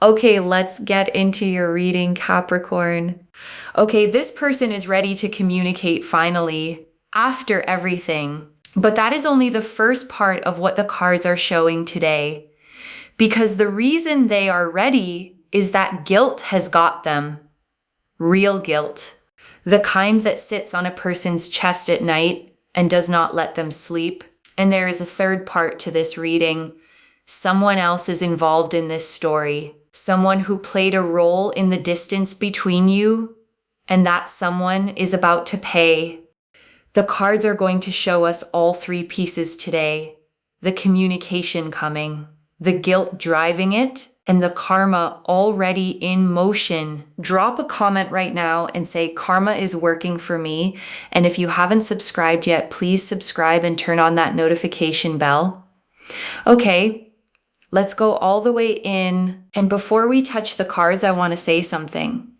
Okay, let's get into your reading, Capricorn. Okay, this person is ready to communicate finally, after everything. But that is only the first part of what the cards are showing today. Because the reason they are ready is that guilt has got them. Real guilt. The kind that sits on a person's chest at night and does not let them sleep. And there is a third part to this reading. Someone else is involved in this story. Someone who played a role in the distance between you, and that someone is about to pay. The cards are going to show us all three pieces today. The communication coming, the guilt driving it, and the karma already in motion. Drop a comment right now and say, karma is working for me. And if you haven't subscribed yet, please subscribe and turn on that notification bell. Okay. Let's go all the way in. And before we touch the cards, I want to say something.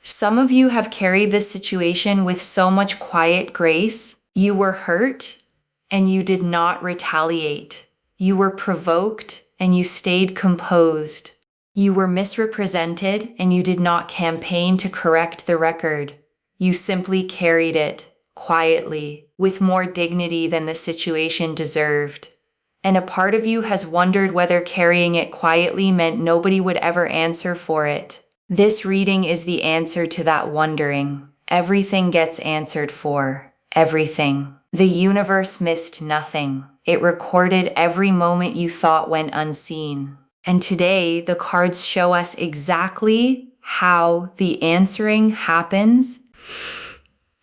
Some of you have carried this situation with so much quiet grace. You were hurt and you did not retaliate. You were provoked and you stayed composed. You were misrepresented and you did not campaign to correct the record. You simply carried it quietly, with more dignity than the situation deserved. And a part of you has wondered whether carrying it quietly meant nobody would ever answer for it. This reading is the answer to that wondering. Everything gets answered for. Everything. The universe missed nothing. It recorded every moment you thought went unseen. And today, the cards show us exactly how the answering happens.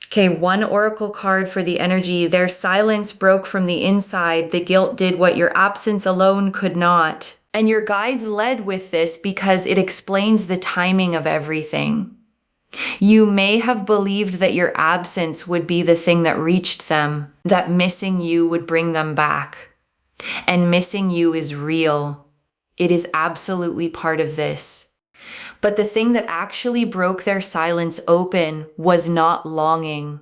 Okay, one oracle card for the energy. Their silence broke from the inside. The guilt did what your absence alone could not. And your guides led with this because it explains the timing of everything. You may have believed that your absence would be the thing that reached them, that missing you would bring them back. And missing you is real. It is absolutely part of this. But the thing that actually broke their silence open was not longing.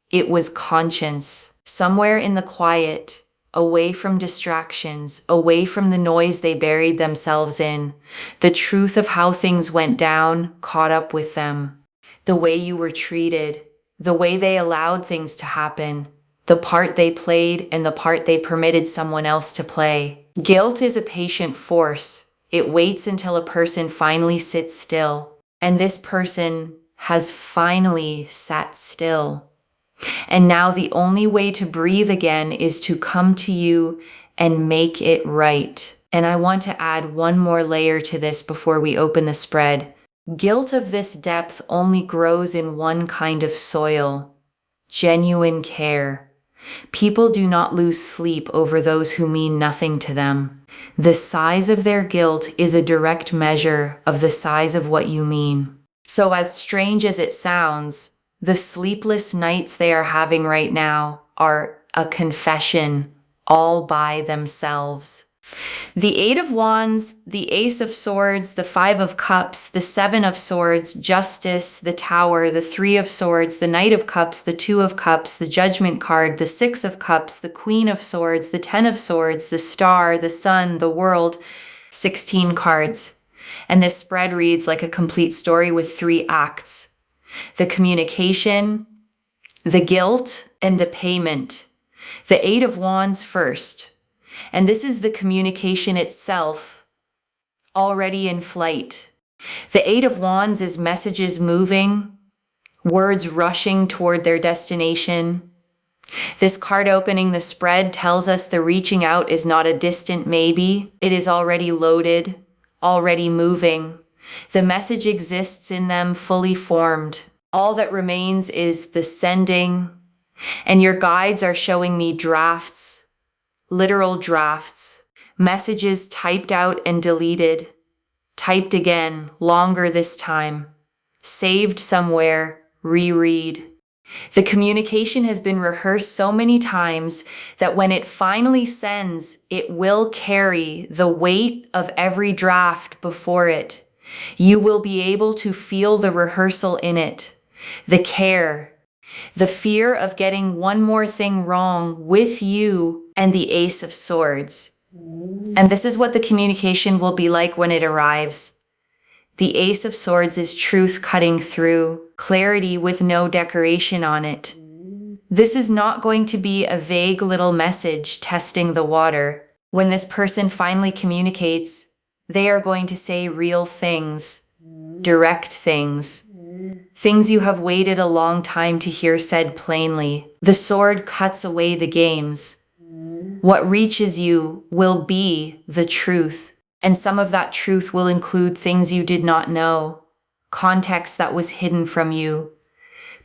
It was conscience. Somewhere in the quiet, away from distractions, away from the noise they buried themselves in, the truth of how things went down caught up with them. The way you were treated, the way they allowed things to happen, the part they played and the part they permitted someone else to play. Guilt is a patient force. It waits until a person finally sits still. And this person has finally sat still. And now the only way to breathe again is to come to you and make it right. And I want to add one more layer to this before we open the spread. Guilt of this depth only grows in one kind of soil. Genuine care. People do not lose sleep over those who mean nothing to them. The size of their guilt is a direct measure of the size of what you mean. So as strange as it sounds, the sleepless nights they are having right now are a confession all by themselves. The Eight of Wands, the Ace of Swords, the Five of Cups, the Seven of Swords, Justice, the Tower, the Three of Swords, the Knight of Cups, the Two of Cups, the Judgment card, the Six of Cups, the Queen of Swords, the Ten of Swords, the Star, the Sun, the World, 16 cards. And this spread reads like a complete story with 3 acts. The communication, the guilt, and the payment. The Eight of Wands first. And this is the communication itself, already in flight. The Eight of Wands is messages moving, words rushing toward their destination. This card opening the spread tells us the reaching out is not a distant maybe. It is already loaded, already moving. The message exists in them fully formed. All that remains is the sending. And your guides are showing me drafts. Literal drafts, messages typed out and deleted, typed again, longer this time, saved somewhere, reread. The communication has been rehearsed so many times that when it finally sends, it will carry the weight of every draft before it. You will be able to feel the rehearsal in it, the care, the fear of getting one more thing wrong with you and the Ace of Swords. And this is what the communication will be like when it arrives. The Ace of Swords is truth cutting through, clarity with no decoration on it. This is not going to be a vague little message testing the water. When this person finally communicates, they are going to say real things, direct things, things you have waited a long time to hear said plainly. The sword cuts away the games. What reaches you will be the truth, and some of that truth will include things you did not know, context that was hidden from you,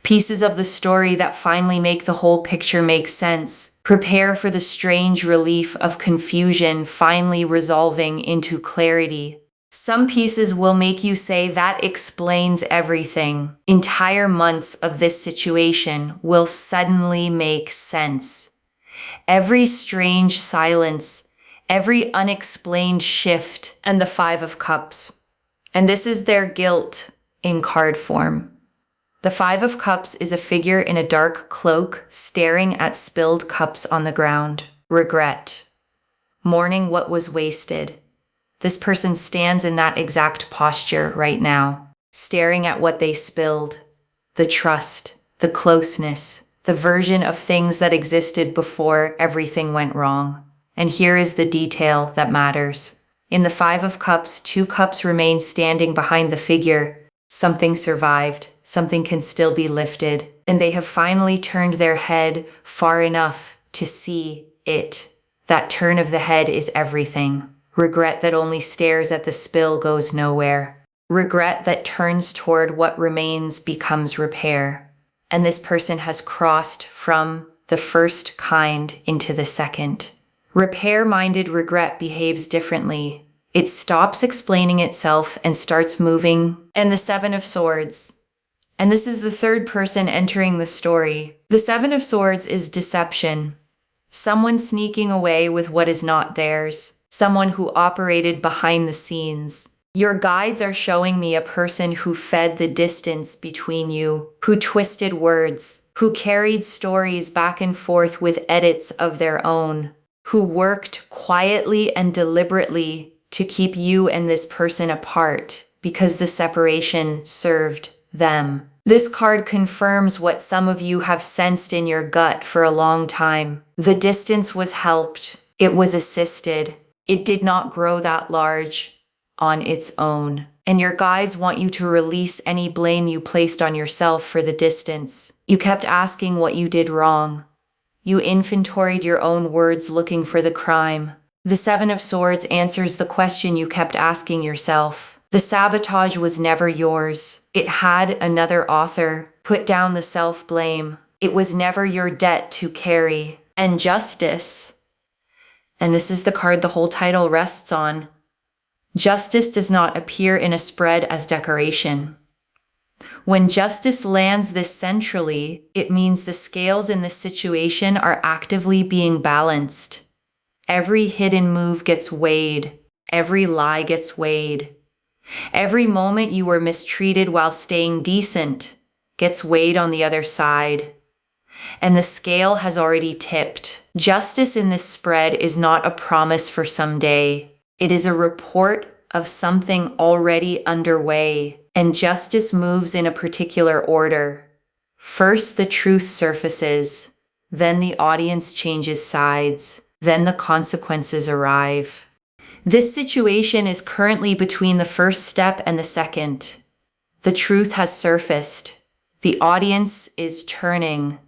pieces of the story that finally make the whole picture make sense. Prepare for the strange relief of confusion finally resolving into clarity. Some pieces will make you say that explains everything. Entire months of this situation will suddenly make sense. Every strange silence, every unexplained shift, and the Five of Cups. And this is their guilt in card form. The Five of Cups is a figure in a dark cloak staring at spilled cups on the ground. Regret. Mourning what was wasted. This person stands in that exact posture right now, staring at what they spilled. The trust, the closeness, the version of things that existed before everything went wrong. And here is the detail that matters. In the Five of Cups, 2 cups remain standing behind the figure. Something survived, something can still be lifted, and they have finally turned their head far enough to see it. That turn of the head is everything. Regret that only stares at the spill goes nowhere. Regret that turns toward what remains becomes repair. And this person has crossed from the first kind into the second. Repair-minded regret behaves differently. It stops explaining itself and starts moving. And the Seven of Swords. And this is the third person entering the story. The Seven of Swords is deception. Someone sneaking away with what is not theirs. Someone who operated behind the scenes. Your guides are showing me a person who fed the distance between you, who twisted words, who carried stories back and forth with edits of their own, who worked quietly and deliberately to keep you and this person apart because the separation served them. This card confirms what some of you have sensed in your gut for a long time. The distance was helped. It was assisted. It did not grow that large on its own. And your guides want you to release any blame you placed on yourself for the distance. You kept asking what you did wrong. You inventoried your own words looking for the crime. The Seven of Swords answers the question you kept asking yourself. The sabotage was never yours. It had another author. Put down the self-blame. It was never your debt to carry. And justice. And this is the card the whole title rests on. Justice does not appear in a spread as decoration. When justice lands this centrally, it means the scales in this situation are actively being balanced. Every hidden move gets weighed. Every lie gets weighed. Every moment you were mistreated while staying decent gets weighed on the other side. And the scale has already tipped. Justice in this spread is not a promise for someday. It is a report of something already underway. And justice moves in a particular order. First, the truth surfaces. Then the audience changes sides. Then the consequences arrive. This situation is currently between the first step and the second. The truth has surfaced. The audience is turning,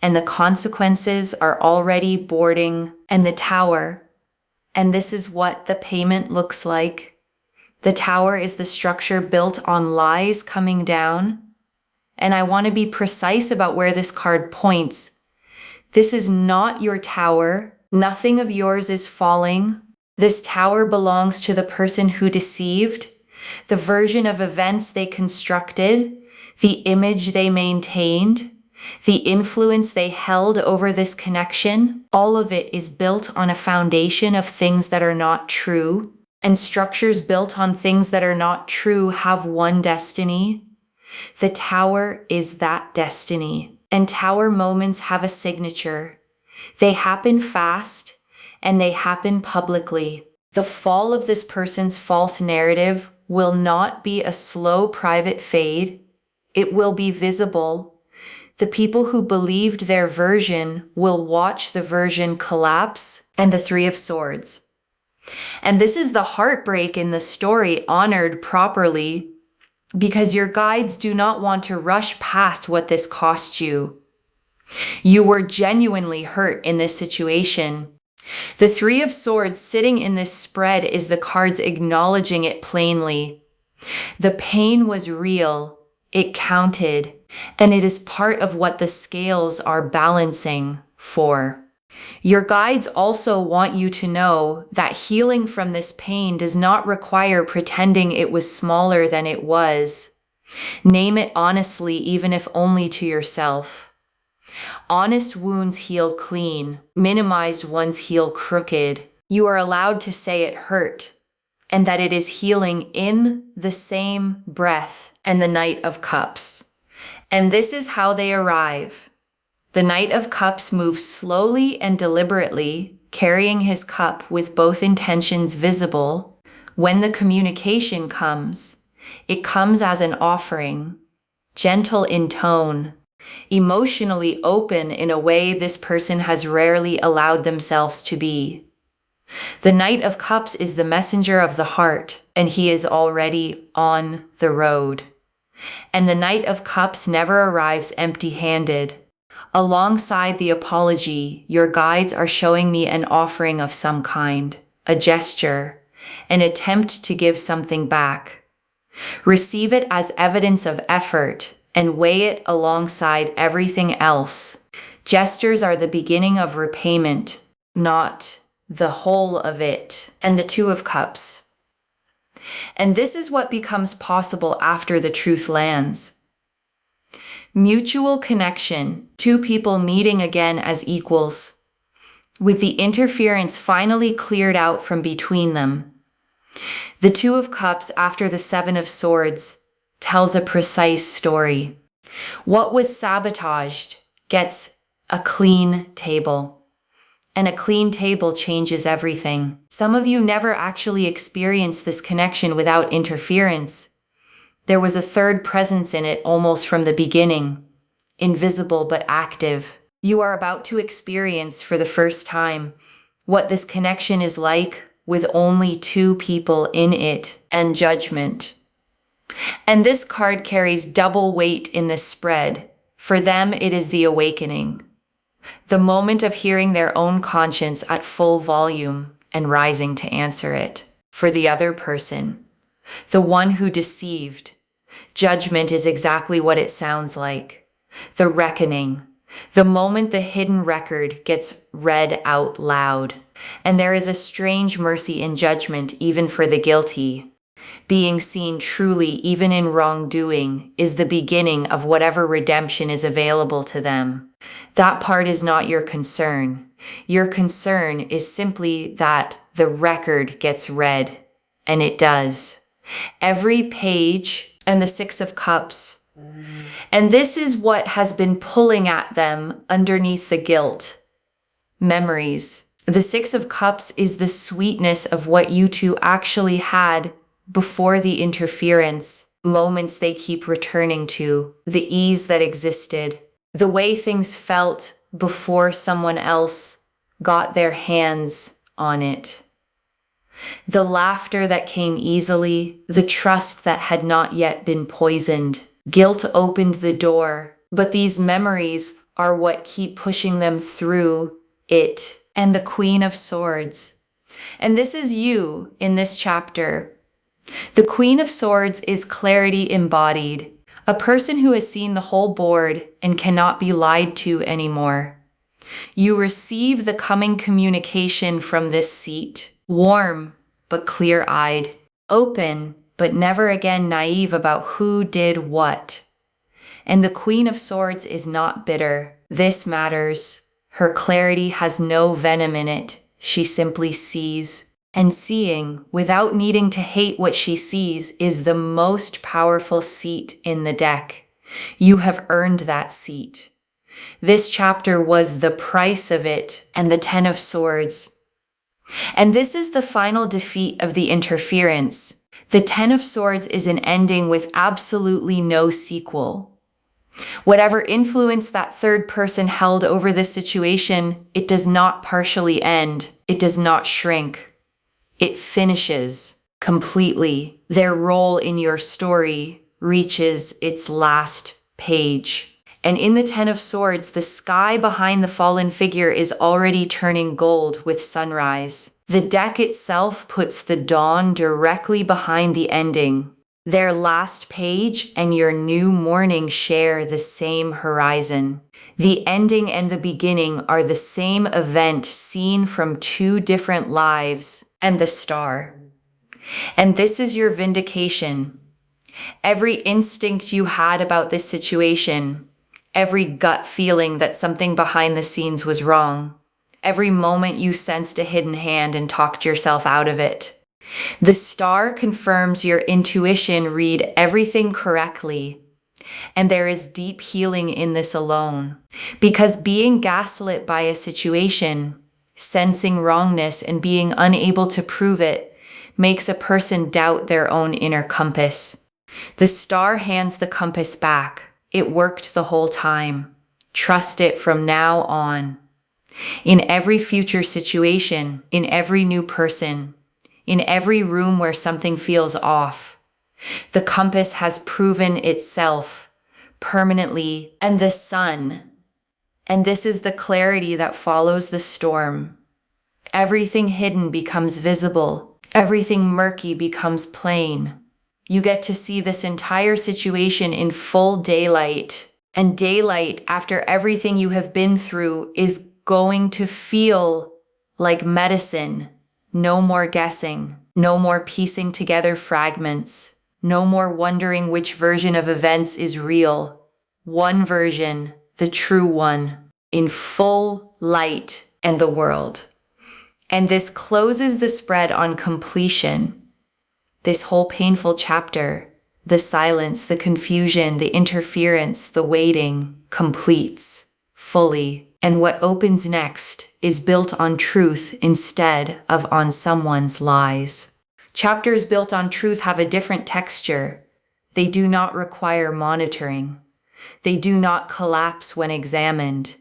and the consequences are already boarding and the tower. And this is what the payment looks like. The tower is the structure built on lies coming down. And I want to be precise about where this card points. This is not your tower. Nothing of yours is falling. This tower belongs to the person who deceived, the version of events they constructed, the image they maintained, the influence they held over this connection. All of it is built on a foundation of things that are not true, and structures built on things that are not true have one destiny. The tower is that destiny, and tower moments have a signature. They happen fast, and they happen publicly. The fall of this person's false narrative will not be a slow private fade. It will be visible. The people who believed their version will watch the version collapse. And the Three of Swords. And this is the heartbreak in the story honored properly, because your guides do not want to rush past what this cost you. You were genuinely hurt in this situation. The Three of Swords sitting in this spread is the cards acknowledging it plainly. The pain was real, it counted, and it is part of what the scales are balancing for. Your guides also want you to know that healing from this pain does not require pretending it was smaller than it was. Name it honestly, even if only to yourself. Honest wounds heal clean. Minimized ones heal crooked. You are allowed to say it hurt, and that it is healing in the same breath. And the Knight of Cups. And this is how they arrive. The Knight of Cups moves slowly and deliberately, carrying his cup with both intentions visible. When the communication comes, it comes as an offering, gentle in tone, emotionally open in a way this person has rarely allowed themselves to be. The Knight of Cups is the messenger of the heart, and he is already on the road. And the Knight of Cups never arrives empty-handed. Alongside the apology, your guides are showing me an offering of some kind, a gesture, an attempt to give something back. Receive it as evidence of effort and weigh it alongside everything else. Gestures are the beginning of repayment, not the whole of it. And the Two of Cups. And this is what becomes possible after the truth lands. Mutual connection, two people meeting again as equals, with the interference finally cleared out from between them. The Two of Cups after the Seven of Swords tells a precise story. What was sabotaged gets a clean table, and a clean table changes everything. Some of you never actually experienced this connection without interference. There was a third presence in it almost from the beginning, invisible but active. You are about to experience for the first time what this connection is like with only two people in it and judgment. And this card carries double weight in this spread. For them, it is the awakening, the moment of hearing their own conscience at full volume and rising to answer it. For the other person, the one who deceived, judgment is exactly what it sounds like. The reckoning, the moment the hidden record gets read out loud. And there is a strange mercy in judgment even for the guilty. Being seen truly, even in wrongdoing, is the beginning of whatever redemption is available to them. That part is not your concern. Your concern is simply that the record gets read, and it does. Every page, and the Six of Cups. And this is what has been pulling at them underneath the guilt. Memories. The Six of Cups is the sweetness of what you two actually had before the interference, moments they keep returning to, the ease that existed, the way things felt before someone else got their hands on it. The laughter that came easily, the trust that had not yet been poisoned. Guilt opened the door, but these memories are what keep pushing them through it. And the Queen of Swords. And this is you in this chapter. The Queen of Swords is clarity embodied, a person who has seen the whole board and cannot be lied to anymore. You receive the coming communication from this seat, warm but clear-eyed, open but never again naive about who did what. And the Queen of Swords is not bitter. This matters. Her clarity has no venom in it. She simply sees. And seeing, without needing to hate what she sees, is the most powerful seat in the deck. You have earned that seat. This chapter was the price of it, and the Ten of Swords. And this is the final defeat of the interference. The Ten of Swords is an ending with absolutely no sequel. Whatever influence that third person held over this situation, it does not partially end. It does not shrink. It finishes completely. Their role in your story reaches its last page. And in the Ten of Swords, the sky behind the fallen figure is already turning gold with sunrise. The deck itself puts the dawn directly behind the ending. Their last page and your new morning share the same horizon. The ending and the beginning are the same event seen from two different lives and the star. And this is your vindication. Every instinct you had about this situation, every gut feeling that something behind the scenes was wrong, every moment you sensed a hidden hand and talked yourself out of it. The star confirms your intuition read everything correctly. And there is deep healing in this alone. Because being gaslit by a situation, sensing wrongness and being unable to prove it, makes a person doubt their own inner compass. The star hands the compass back. It worked the whole time. Trust it from now on. In every future situation, in every new person, in every room where something feels off, the compass has proven itself permanently, and the sun. And this is the clarity that follows the storm. Everything hidden becomes visible. Everything murky becomes plain. You get to see this entire situation in full daylight. And daylight, after everything you have been through, is going to feel like medicine. No more guessing. No more piecing together fragments. No more wondering which version of events is real. One version, the true one, in full light and the world. And this closes the spread on completion. This whole painful chapter, the silence, the confusion, the interference, the waiting, completes fully. And what opens next is built on truth instead of on someone's lies. Chapters built on truth have a different texture. They do not require monitoring. They do not collapse when examined.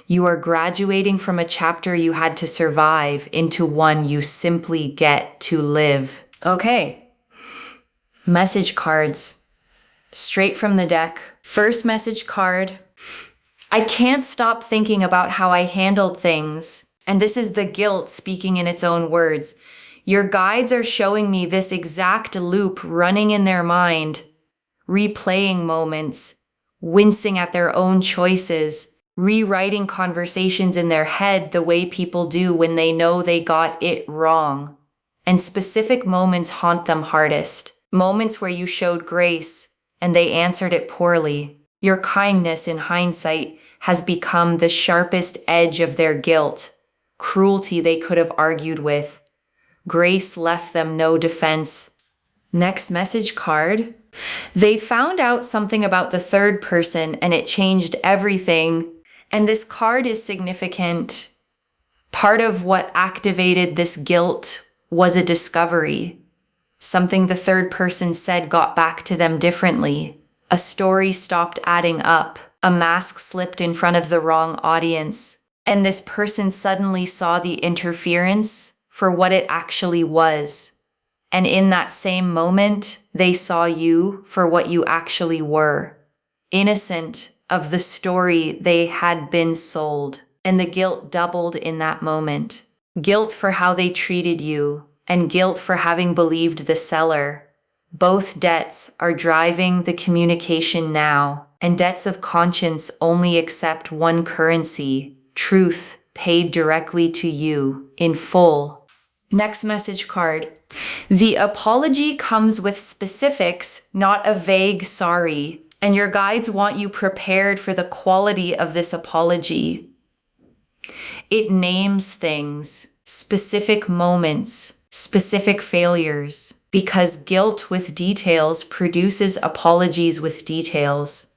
You are graduating from a chapter you had to survive into one you simply get to live. Okay. Message cards. Straight from the deck. First message card. I can't stop thinking about how I handled things. And this is the guilt speaking in its own words. Your guides are showing me this exact loop running in their mind, replaying moments, wincing at their own choices, rewriting conversations in their head the way people do when they know they got it wrong. And specific moments haunt them hardest. Moments where you showed grace and they answered it poorly. Your kindness in hindsight has become the sharpest edge of their guilt, cruelty they could have argued with. Grace left them no defense. Next message card. They found out something about the third person and it changed everything. And this card is significant. Part of what activated this guilt was a discovery. Something the third person said got back to them differently. A story stopped adding up. A mask slipped in front of the wrong audience. And this person suddenly saw the interference for what it actually was. And in that same moment, they saw you for what you actually were. Innocent of the story they had been sold. And the guilt doubled in that moment. Guilt for how they treated you, and guilt for having believed the seller. Both debts are driving the communication now, and debts of conscience only accept one currency, truth paid directly to you in full. Next message card. The apology comes with specifics, not a vague sorry, and your guides want you prepared for the quality of this apology. It names things, specific moments, specific failures, because guilt with details produces apologies with details.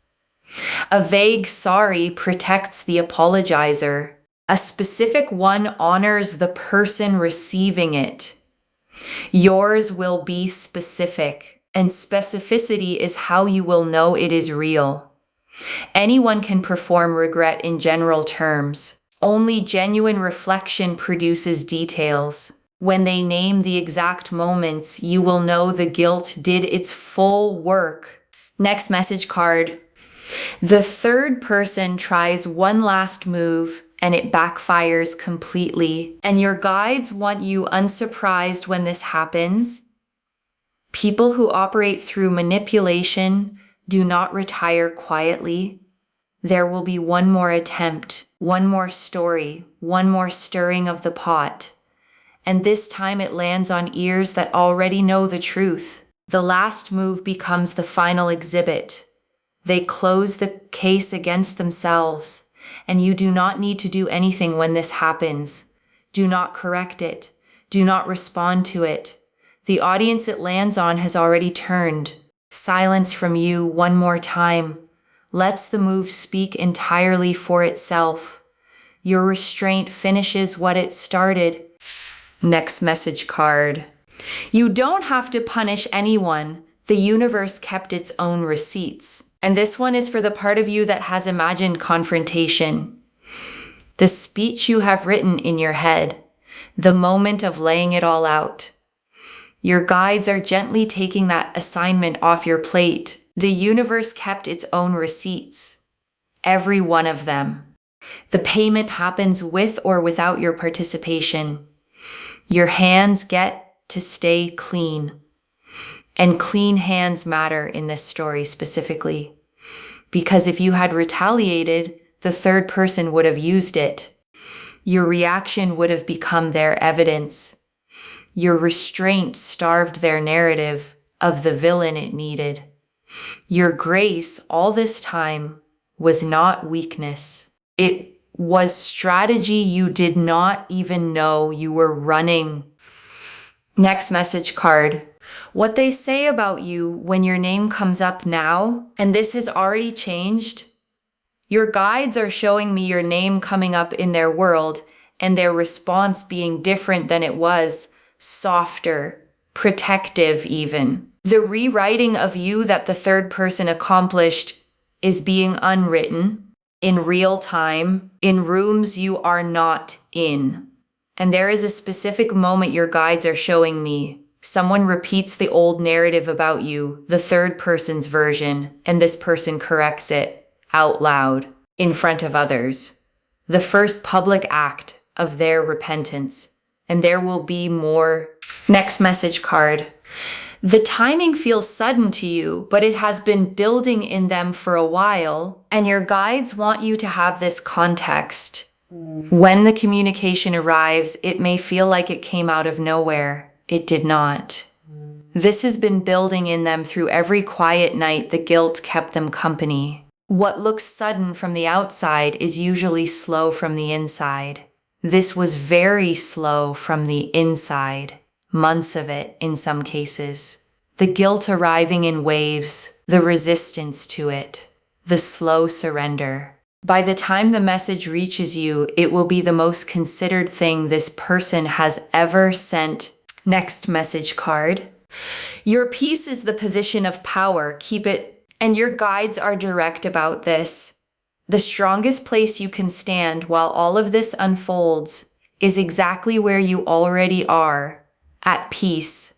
A vague sorry protects the apologizer. A specific one honors the person receiving it. Yours will be specific, and specificity is how you will know it is real. Anyone can perform regret in general terms. Only genuine reflection produces details. When they name the exact moments, you will know the guilt did its full work. Next message card. The third person tries one last move and it backfires completely. And your guides want you unsurprised when this happens. People who operate through manipulation do not retire quietly. There will be one more attempt, one more story, one more stirring of the pot. And this time it lands on ears that already know the truth. The last move becomes the final exhibit. They close the case against themselves, and you do not need to do anything when this happens. Do not correct it. Do not respond to it. The audience it lands on has already turned. Silence from you one more time lets the move speak entirely for itself. Your restraint finishes what it started. Next message card. You don't have to punish anyone. The universe kept its own receipts. And this one is for the part of you that has imagined confrontation. The speech you have written in your head. The moment of laying it all out. Your guides are gently taking that assignment off your plate. The universe kept its own receipts. Every one of them. The payment happens with or without your participation. Your hands get to stay clean. And clean hands matter in this story specifically. Because if you had retaliated, the third person would have used it. Your reaction would have become their evidence. Your restraint starved their narrative of the villain it needed. Your grace all this time was not weakness. It was strategy you did not even know you were running. Next message card. What they say about you when your name comes up now, and this has already changed. Your guides are showing me your name coming up in their world and their response being different than it was, softer, protective even. The rewriting of you that the third person accomplished is being unwritten in real time, in rooms you are not in. And there is a specific moment your guides are showing me. Someone repeats the old narrative about you, the third person's version, and this person corrects it out loud in front of others. The first public act of their repentance. And there will be more. Next message card. The timing feels sudden to you, but it has been building in them for a while, and your guides want you to have this context. When the communication arrives, it may feel like it came out of nowhere. It did not. This has been building in them through every quiet night the guilt kept them company. What looks sudden from the outside is usually slow from the inside. This was very slow from the inside. Months of it in some cases. The guilt arriving in waves, the resistance to it, the slow surrender. By the time the message reaches you, it will be the most considered thing this person has ever sent. Next message card. Your peace is the position of power. Keep it, and your guides are direct about this. The strongest place you can stand while all of this unfolds is exactly where you already are, at peace,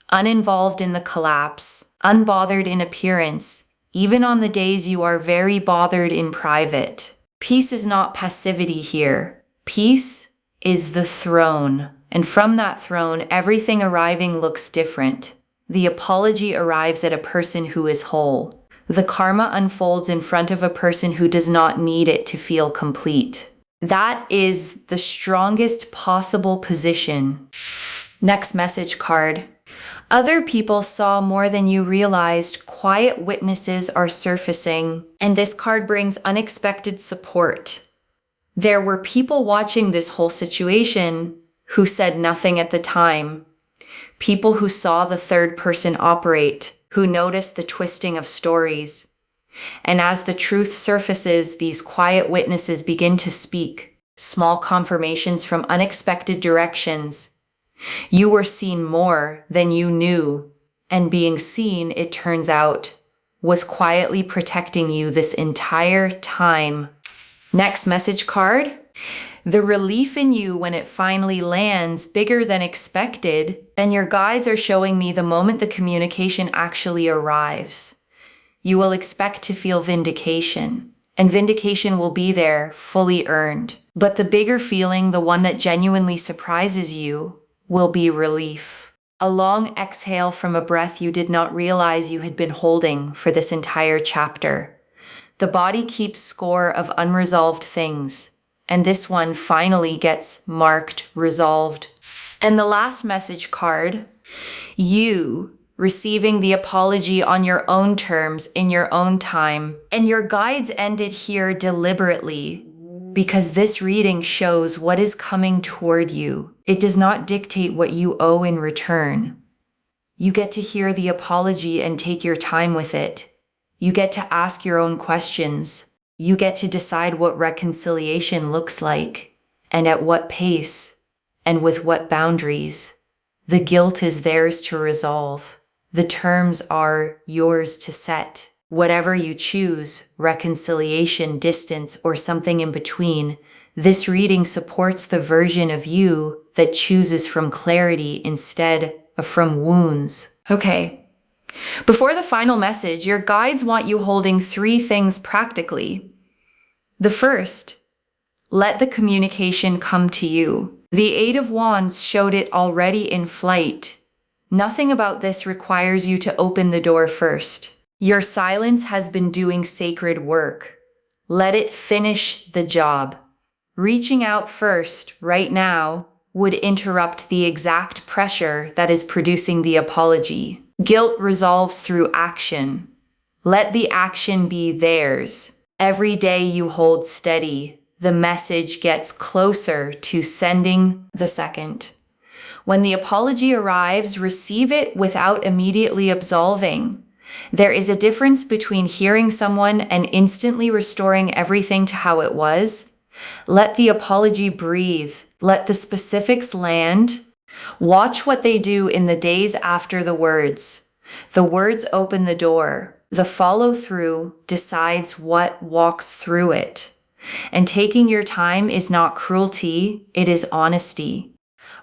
uninvolved in the collapse, unbothered in appearance, even on the days you are very bothered in private. Peace is not passivity here. Peace is the throne. And from that throne, everything arriving looks different. The apology arrives at a person who is whole. The karma unfolds in front of a person who does not need it to feel complete. That is the strongest possible position. Next message card. Other people saw more than you realized. Quiet witnesses are surfacing, and this card brings unexpected support. There were people watching this whole situation who said nothing at the time. People who saw the third person operate, who noticed the twisting of stories. And as the truth surfaces, these quiet witnesses begin to speak, small confirmations from unexpected directions. You were seen more than you knew, and being seen, it turns out, was quietly protecting you this entire time. Next message card. The relief in you when it finally lands bigger than expected, and your guides are showing me the moment the communication actually arrives. You will expect to feel vindication, and vindication will be there, fully earned. But the bigger feeling, the one that genuinely surprises you, will be relief. A long exhale from a breath you did not realize you had been holding for this entire chapter. The body keeps score of unresolved things, and this one finally gets marked resolved. And the last message card, you receiving the apology on your own terms in your own time. And your guides ended here deliberately because this reading shows what is coming toward you. It does not dictate what you owe in return. You get to hear the apology and take your time with it. You get to ask your own questions. You get to decide what reconciliation looks like, and at what pace, and with what boundaries. The guilt is theirs to resolve. The terms are yours to set. Whatever you choose, reconciliation, distance, or something in between, this reading supports the version of you that chooses from clarity instead of from wounds. Okay. Before the final message, your guides want you holding 3 things practically. The first, let the communication come to you. The 8 of Wands showed it already in flight. Nothing about this requires you to open the door first. Your silence has been doing sacred work. Let it finish the job. Reaching out first, right now, would interrupt the exact pressure that is producing the apology. Guilt resolves through action. Let the action be theirs. Every day you hold steady, the message gets closer to sending the second. When the apology arrives, receive it without immediately absolving. There is a difference between hearing someone and instantly restoring everything to how it was. Let the apology breathe. Let the specifics land. Watch what they do in the days after the words. The words open the door. The follow-through decides what walks through it. And taking your time is not cruelty, it is honesty.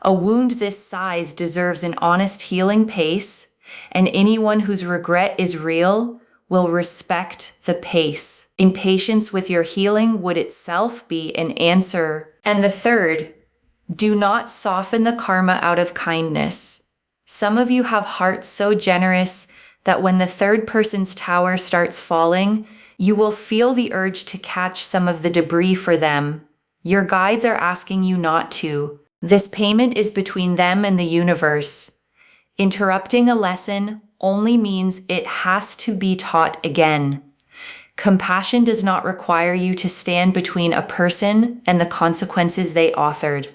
A wound this size deserves an honest healing pace, and anyone whose regret is real will respect the pace. Impatience with your healing would itself be an answer. And the third, do not soften the karma out of kindness. Some of you have hearts so generous that when the third person's tower starts falling, you will feel the urge to catch some of the debris for them. Your guides are asking you not to. This payment is between them and the universe. Interrupting a lesson only means it has to be taught again. Compassion does not require you to stand between a person and the consequences they authored.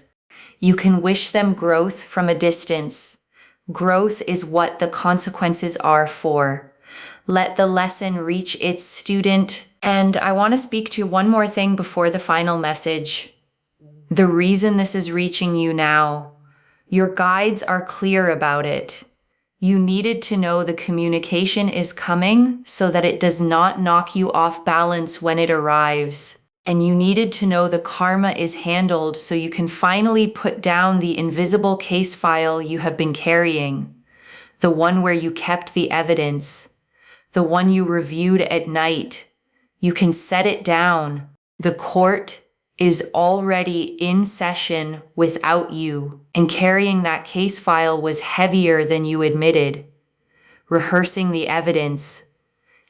You can wish them growth from a distance. Growth is what the consequences are for. Let the lesson reach its student. And I want to speak to one more thing before the final message. The reason this is reaching you now, your guides are clear about it. You needed to know the communication is coming so that it does not knock you off balance when it arrives. And you needed to know the karma is handled so you can finally put down the invisible case file you have been carrying. The one where you kept the evidence. The one you reviewed at night. You can set it down. The court is already in session without you, and carrying that case file was heavier than you admitted. Rehearsing the evidence,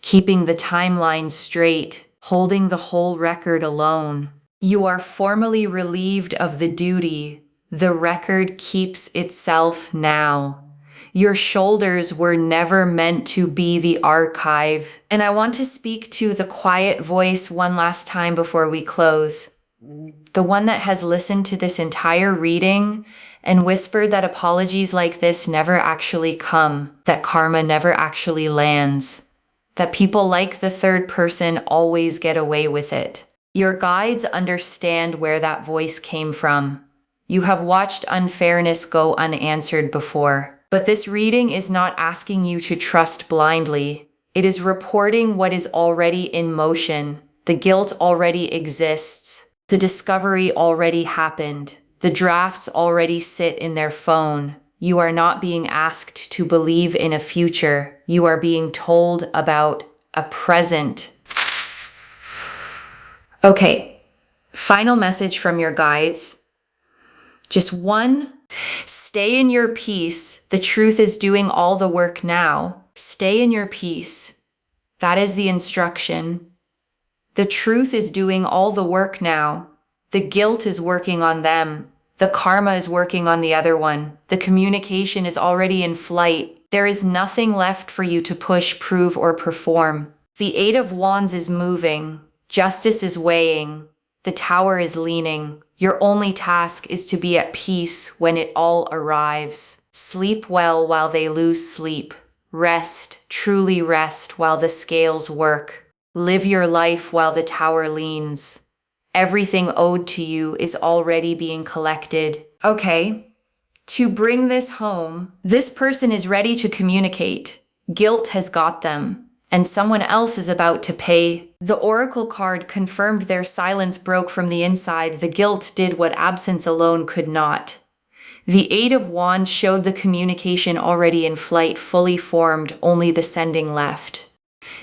keeping the timeline straight, holding the whole record alone. You are formally relieved of the duty. The record keeps itself now. Your shoulders were never meant to be the archive. And I want to speak to the quiet voice one last time before we close. The one that has listened to this entire reading and whispered that apologies like this never actually come, that karma never actually lands, that people like the third person always get away with it. Your guides understand where that voice came from. You have watched unfairness go unanswered before. But this reading is not asking you to trust blindly. It is reporting what is already in motion. The guilt already exists. The discovery already happened. The drafts already sit in their phone. You are not being asked to believe in a future. You are being told about a present. Okay, final message from your guides. Just one. Stay in your peace. The truth is doing all the work now. Stay in your peace. That is the instruction. The truth is doing all the work now. The guilt is working on them. The karma is working on the other one. The communication is already in flight. There is nothing left for you to push, prove, or perform. The Eight of Wands is moving. Justice is weighing. The Tower is leaning. Your only task is to be at peace when it all arrives. Sleep well while they lose sleep. Rest, truly rest while the scales work. Live your life while the Tower leans. Everything owed to you is already being collected. Okay, to bring this home, this person is ready to communicate. Guilt has got them, and someone else is about to pay. The Oracle card confirmed their silence broke from the inside. The guilt did what absence alone could not. The Eight of Wands showed the communication already in flight, fully formed, only the sending left.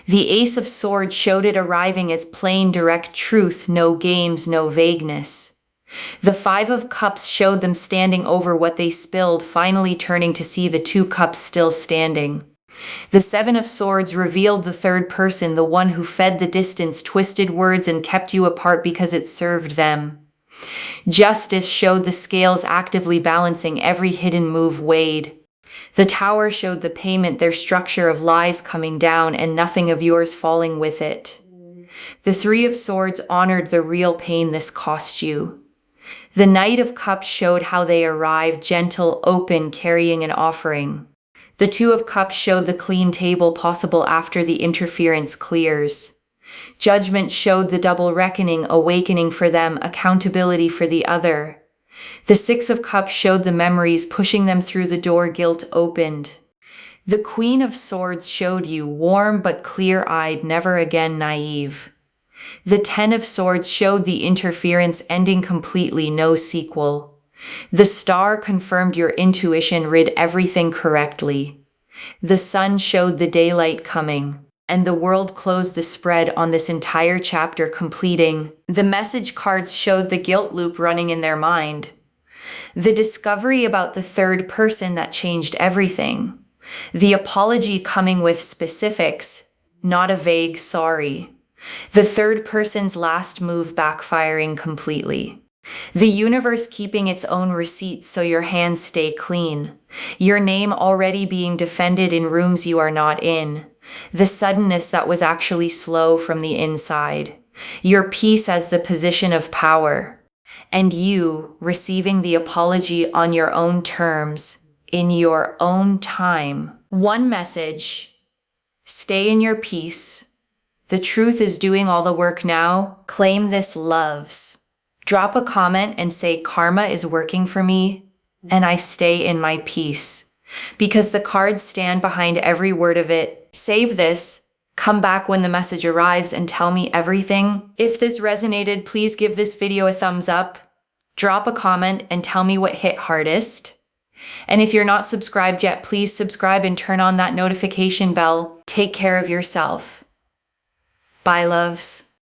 The Ace of Swords showed it arriving as plain, direct truth, no games, no vagueness. The Five of Cups showed them standing over what they spilled, finally turning to see the two cups still standing. The Seven of Swords revealed the third person, the one who fed the distance, twisted words, and kept you apart because it served them. Justice showed the scales actively balancing, every hidden move weighed. The Tower showed the payment, their structure of lies coming down and nothing of yours falling with it. The Three of Swords honored the real pain this cost you. The Knight of Cups showed how they arrived, gentle, open, carrying an offering. The Two of Cups showed the clean table possible after the interference clears. Judgment showed the double reckoning, awakening for them, accountability for the other. The Six of Cups showed the memories, pushing them through the door, guilt opened. The Queen of Swords showed you, warm but clear-eyed, never again naive. The Ten of Swords showed the interference ending completely, no sequel. The Star confirmed your intuition read everything correctly. The Sun showed the daylight coming, and the world closed the spread on this entire chapter, completing. The message cards showed the guilt loop running in their mind. The discovery about the third person that changed everything. The apology coming with specifics, not a vague sorry. The third person's last move backfiring completely. The universe keeping its own receipts so your hands stay clean. Your name already being defended in rooms you are not in. The suddenness that was actually slow from the inside. Your peace as the position of power. And you receiving the apology on your own terms, in your own time. One message: stay in your peace. The truth is doing all the work now. Claim this, loves. Drop a comment and say karma is working for me and I stay in my peace. Because the cards stand behind every word of it. Save this. Come back when the message arrives and tell me everything. If this resonated, please give this video a thumbs up. Drop a comment and tell me what hit hardest. And if you're not subscribed yet, please subscribe and turn on that notification bell. Take care of yourself. Bye, loves.